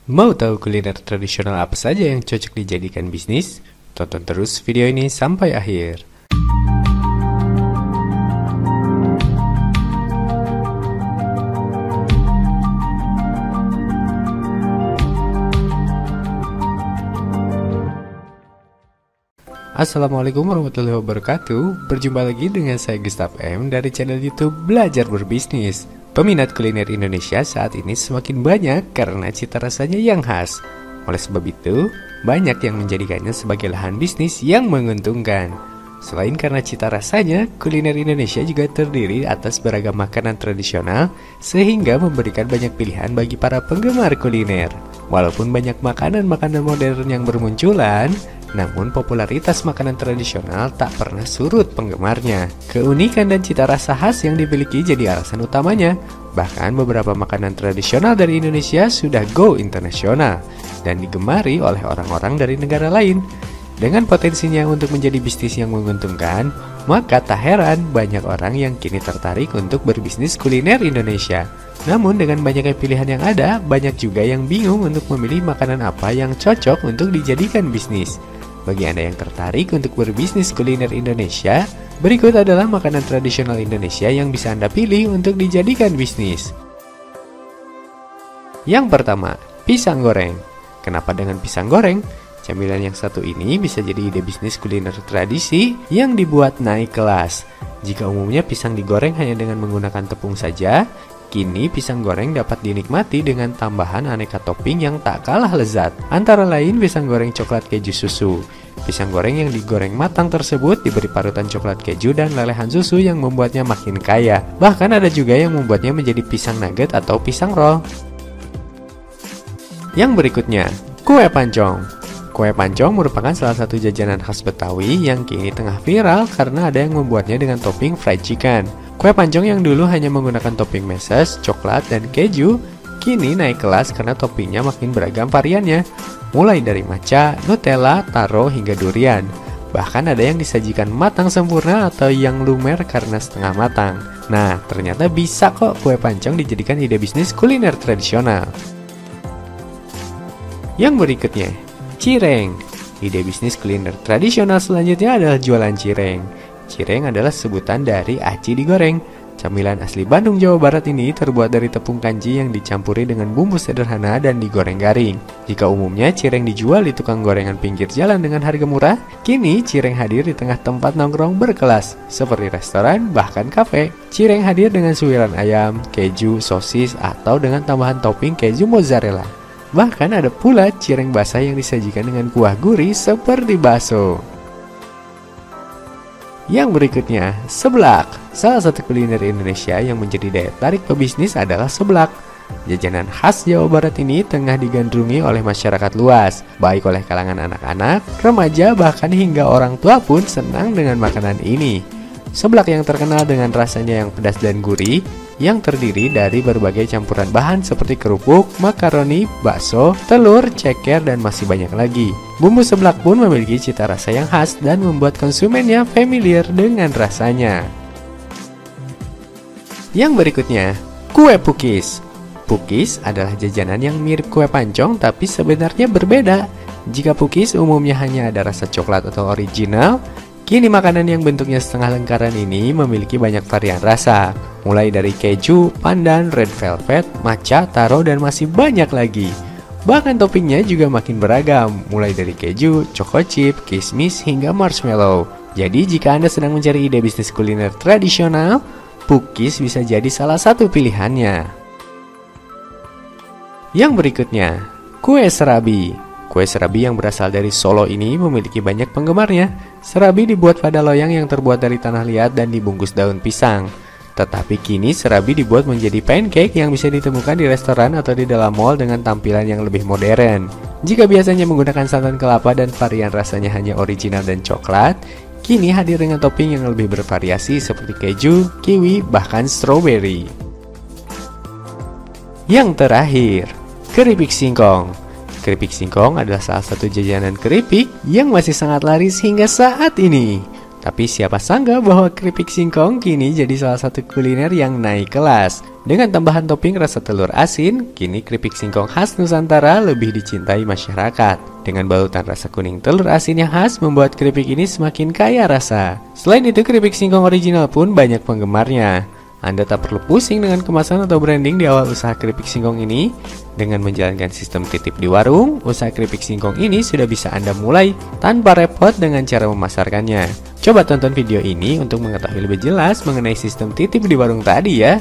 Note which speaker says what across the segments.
Speaker 1: Mau tahu kuliner tradisional apa saja yang cocok dijadikan bisnis? Tonton terus video ini sampai akhir. Assalamualaikum warahmatullahi wabarakatuh. Berjumpa lagi dengan saya Gustaf M dari channel YouTube Belajar Berbisnis. Peminat kuliner Indonesia saat ini semakin banyak karena cita rasanya yang khas. Oleh sebab itu, banyak yang menjadikannya sebagai lahan bisnis yang menguntungkan. Selain karena cita rasanya, kuliner Indonesia juga terdiri atas beragam makanan tradisional sehingga memberikan banyak pilihan bagi para penggemar kuliner. Walaupun banyak makanan-makanan modern yang bermunculan, namun popularitas makanan tradisional tak pernah surut penggemarnya. Keunikan dan cita rasa khas yang dimiliki jadi alasan utamanya. Bahkan beberapa makanan tradisional dari Indonesia sudah go internasional dan digemari oleh orang-orang dari negara lain. Dengan potensinya untuk menjadi bisnis yang menguntungkan, maka tak heran banyak orang yang kini tertarik untuk berbisnis kuliner Indonesia. Namun dengan banyaknya pilihan yang ada, banyak juga yang bingung untuk memilih makanan apa yang cocok untuk dijadikan bisnis. Bagi Anda yang tertarik untuk berbisnis kuliner Indonesia, berikut adalah makanan tradisional Indonesia yang bisa Anda pilih untuk dijadikan bisnis. Yang pertama, pisang goreng. Kenapa dengan pisang goreng? Camilan yang satu ini bisa jadi ide bisnis kuliner tradisi yang dibuat naik kelas. Jika umumnya pisang digoreng hanya dengan menggunakan tepung saja, kini pisang goreng dapat dinikmati dengan tambahan aneka topping yang tak kalah lezat. Antara lain pisang goreng coklat keju susu. Pisang goreng yang digoreng matang tersebut diberi parutan coklat keju dan lelehan susu yang membuatnya makin kaya. Bahkan ada juga yang membuatnya menjadi pisang nugget atau pisang roll. Yang berikutnya, kue pancong. Kue pancong merupakan salah satu jajanan khas Betawi yang kini tengah viral karena ada yang membuatnya dengan topping fried chicken. Kue pancong yang dulu hanya menggunakan topping meses, coklat, dan keju, kini naik kelas karena toppingnya makin beragam variannya. Mulai dari matcha, Nutella, taro, hingga durian. Bahkan ada yang disajikan matang sempurna atau yang lumer karena setengah matang. Nah, ternyata bisa kok kue pancong dijadikan ide bisnis kuliner tradisional. Yang berikutnya, cireng. Ide bisnis kuliner tradisional selanjutnya adalah jualan cireng. Cireng adalah sebutan dari aci digoreng. Camilan asli Bandung, Jawa Barat ini terbuat dari tepung kanji yang dicampuri dengan bumbu sederhana dan digoreng garing. Jika umumnya cireng dijual di tukang gorengan pinggir jalan dengan harga murah, kini cireng hadir di tengah tempat nongkrong berkelas, seperti restoran, bahkan kafe. Cireng hadir dengan suiran ayam, keju, sosis, atau dengan tambahan topping keju mozzarella. Bahkan ada pula cireng basah yang disajikan dengan kuah gurih seperti bakso. Yang berikutnya, seblak. Salah satu kuliner Indonesia yang menjadi daya tarik pebisnis adalah seblak. Jajanan khas Jawa Barat ini tengah digandrungi oleh masyarakat luas, baik oleh kalangan anak-anak, remaja, bahkan hingga orang tua pun senang dengan makanan ini. Seblak yang terkenal dengan rasanya yang pedas dan gurih, yang terdiri dari berbagai campuran bahan seperti kerupuk, makaroni, bakso, telur, ceker, dan masih banyak lagi. Bumbu seblak pun memiliki cita rasa yang khas dan membuat konsumennya familiar dengan rasanya. Yang berikutnya, kue pukis. Pukis adalah jajanan yang mirip kue pancong tapi sebenarnya berbeda. Jika pukis umumnya hanya ada rasa coklat atau original, kini makanan yang bentuknya setengah lingkaran ini memiliki banyak varian rasa. Mulai dari keju, pandan, red velvet, matcha, taro, dan masih banyak lagi. Bahkan toppingnya juga makin beragam, mulai dari keju, choco chip, kismis, hingga marshmallow. Jadi jika Anda sedang mencari ide bisnis kuliner tradisional, pukis bisa jadi salah satu pilihannya. Yang berikutnya, kue serabi. Kue serabi yang berasal dari Solo ini memiliki banyak penggemarnya. Serabi dibuat pada loyang yang terbuat dari tanah liat dan dibungkus daun pisang. Tetapi kini serabi dibuat menjadi pancake yang bisa ditemukan di restoran atau di dalam mall dengan tampilan yang lebih modern. Jika biasanya menggunakan santan kelapa dan varian rasanya hanya original dan coklat, kini hadir dengan topping yang lebih bervariasi seperti keju, kiwi, bahkan strawberry. Yang terakhir, keripik singkong. Keripik singkong adalah salah satu jajanan keripik yang masih sangat laris hingga saat ini. Tapi siapa sangka bahwa keripik singkong kini jadi salah satu kuliner yang naik kelas. Dengan tambahan topping rasa telur asin, kini keripik singkong khas Nusantara lebih dicintai masyarakat. Dengan balutan rasa kuning telur asin yang khas membuat keripik ini semakin kaya rasa. Selain itu, keripik singkong original pun banyak penggemarnya. Anda tak perlu pusing dengan kemasan atau branding di awal usaha keripik singkong ini. Dengan menjalankan sistem titip di warung, usaha keripik singkong ini sudah bisa Anda mulai tanpa repot dengan cara memasarkannya. Coba tonton video ini untuk mengetahui lebih jelas mengenai sistem titip di warung tadi ya.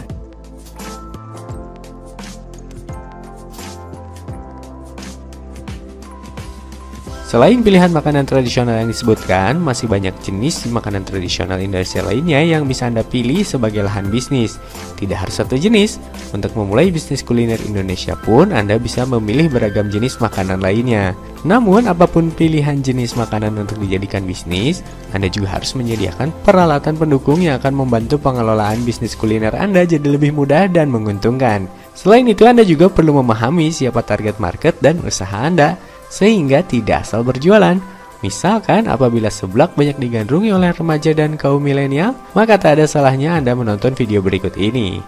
Speaker 1: Selain pilihan makanan tradisional yang disebutkan, masih banyak jenis makanan tradisional Indonesia lainnya yang bisa Anda pilih sebagai lahan bisnis. Tidak harus satu jenis, untuk memulai bisnis kuliner Indonesia pun Anda bisa memilih beragam jenis makanan lainnya. Namun, apapun pilihan jenis makanan untuk dijadikan bisnis, Anda juga harus menyediakan peralatan pendukung yang akan membantu pengelolaan bisnis kuliner Anda jadi lebih mudah dan menguntungkan. Selain itu, Anda juga perlu memahami siapa target market dan usaha Anda, sehingga tidak asal berjualan. Misalkan apabila seblak banyak digandrungi oleh remaja dan kaum milenial, maka tak ada salahnya Anda menonton video berikut ini.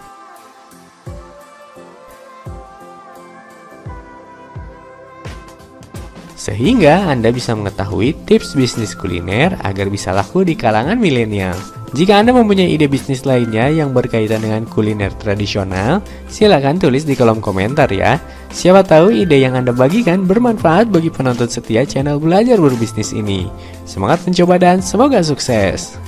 Speaker 1: Sehingga Anda bisa mengetahui tips bisnis kuliner agar bisa laku di kalangan milenial. Jika Anda mempunyai ide bisnis lainnya yang berkaitan dengan kuliner tradisional, silakan tulis di kolom komentar ya. Siapa tahu ide yang Anda bagikan bermanfaat bagi penonton setia channel Belajar Berbisnis ini. Semangat mencoba dan semoga sukses!